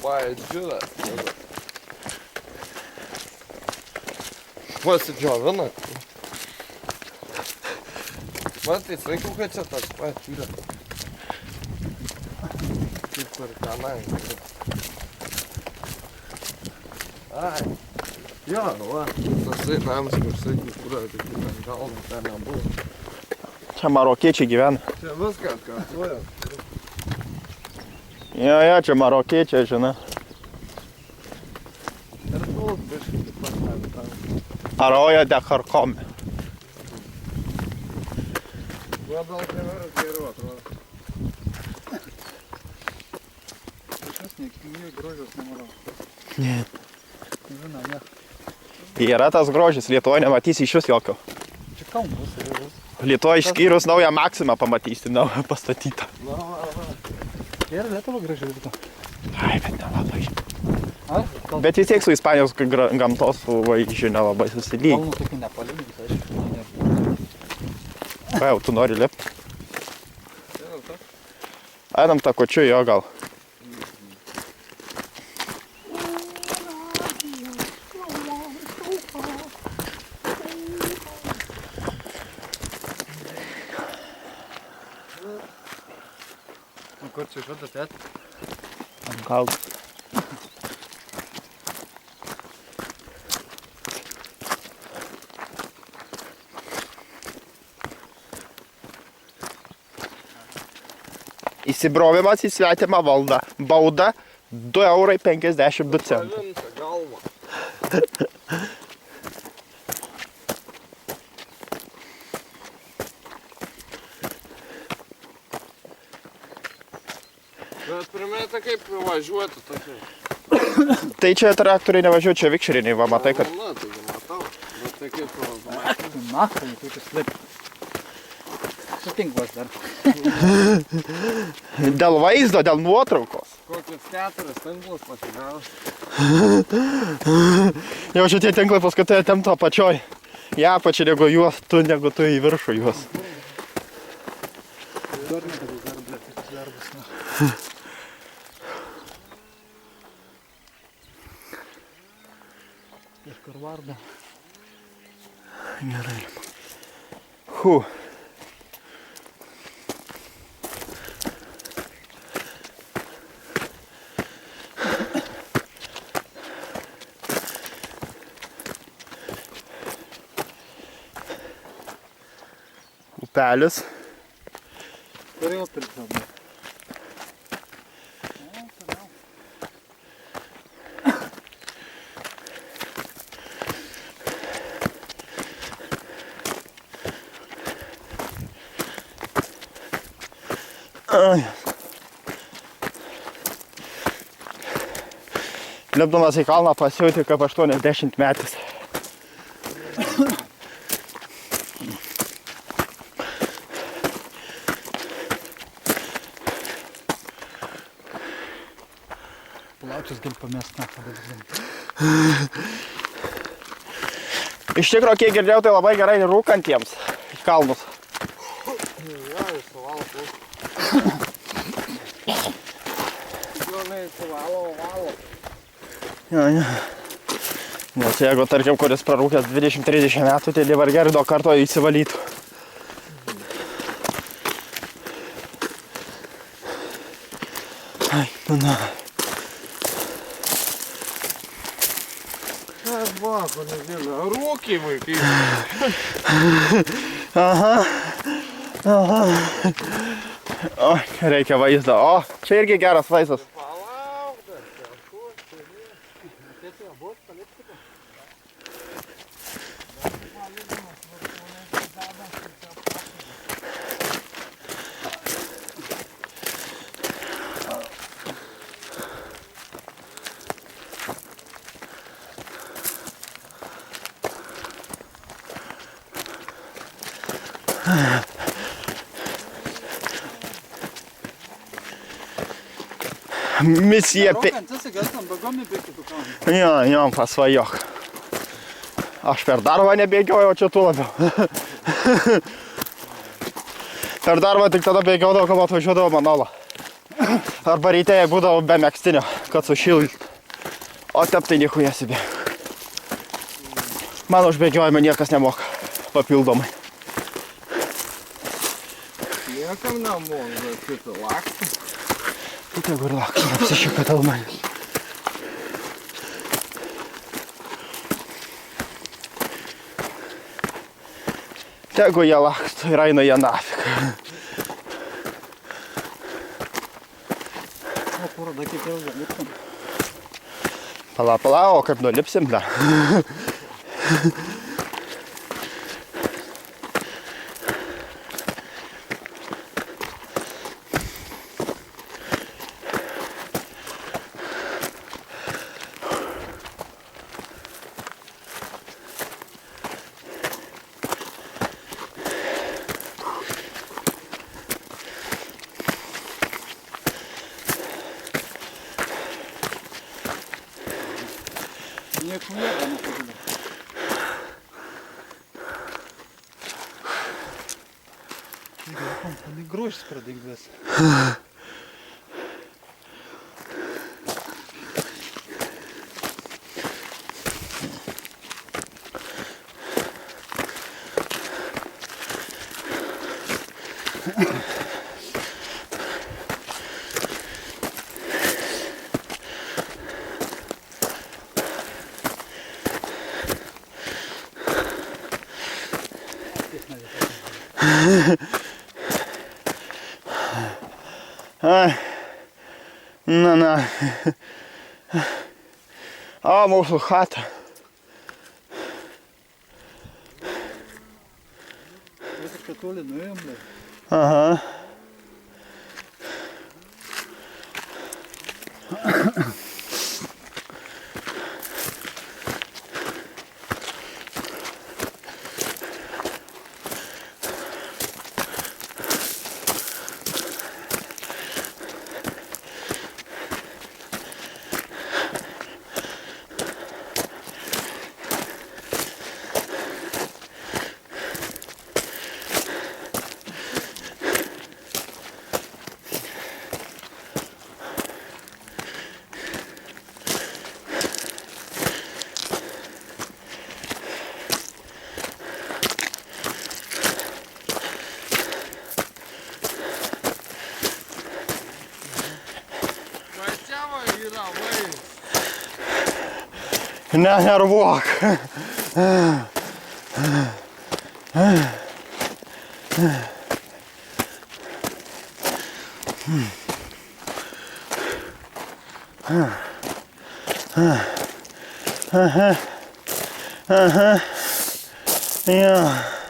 Paėdžiūrė. Pasidžiovina. Man tai sakiau, kad čia tas paėdžiūrė. Kaip ir tenai. Ai. Jo, va. Tasai namas, kur sakiau, kur ten galva, ten nebuvo. Čia marokiečiai gyvena. Čia viskas kartuoja. Jo, čia marokiečiai, žinai. Ir tu biškai taip pat ten. Aroja de Kharkomi. Labiau kameras geriau atrodo. Kažkas neįkimėjai grožios nemarau. Ne. Žinau, ne. Yra tas grožis, Lietuvoje nematysi iš vis jokio. Čia kalbus ir vis. Lietuvoje išskyrus naują Maksimą pamatysi, naują pastatytą. Na, va. Ir Lietuva graži ir to. Ai, bet nelabai. Ar? Bet vis tiek su Ispanijos gamtos vaizdžiu nelabai susilygi. Kalnų tokių nepalyginti, aišku. Ką jau, tu nori lipti? Einam takočiu jo gal. Kur čia šitą tėt? Gal. Įsibrovimas į svetimą valdą. Bauda 2,52 €. Palinta galva. Bet primėta kaip važiuoti tokia. Tai čia traktoriai nevažiuoja, čia vikšriniai, va, matai, kad... Na, taigi matau. Bet tai kaip Naktą, kaip jis slip. Sutinklas dar. Dėl vaizdo, dėl nuotraukos. kokius 4 tinklus pasigavo. Jau šitie tinklai paskui tempto apačioj. Į apačią negu tu į viršų juos. Kažkur varda. Gerai. Hu. Upelis. Turėjau pilsą. Lipdamas į kalną pasijauti kaip 80 metais. Plaučius gali pamest nepadėdami. Iš tikro, kiek girdėjau, tai labai gerai rūkantiems į kalnus. Ja, jis suvalo plaučius. Jonai suvalo. Ja. Nes jeigu, tarkim, kuris prarūkęs 20-30 metų, tai dabar gerai daug karto įsivalytų. Ai, na. Ai, va, panedėlė. Rūkiai vaikai. Aha. O, reikia vaizdo. O, čia irgi geras vaizdas. Palauk dar, kažkur čia. Tiesiog bus palikti. Misija Jo, pasvajok. Aš per darbą nebėgiojau, o čia tu labiau. Per darbą tik tada bėgiodavau, kad atvažiuodavo Manola. Arba ryte, jei būdavo be megztinio, kad sušilt. O teptai niekuja собі. Man už bėgiojimą niekas nemoka papildomai. Niekam nemoka, šitą laktą. Tai tegu ir laksto, apsišika talmai. Tegu jie laksto ir eina jie nafik. O, kur, da kiek ilga, lipsim. Pala, o kaip nulipsim, da. Nieko nėra, nepagaliau. Taigi, grožis pradingvės. Ai, na. O, mūsų chata. Visiškai toli nuėjom, bet... Aha. Nenervuok. Ja.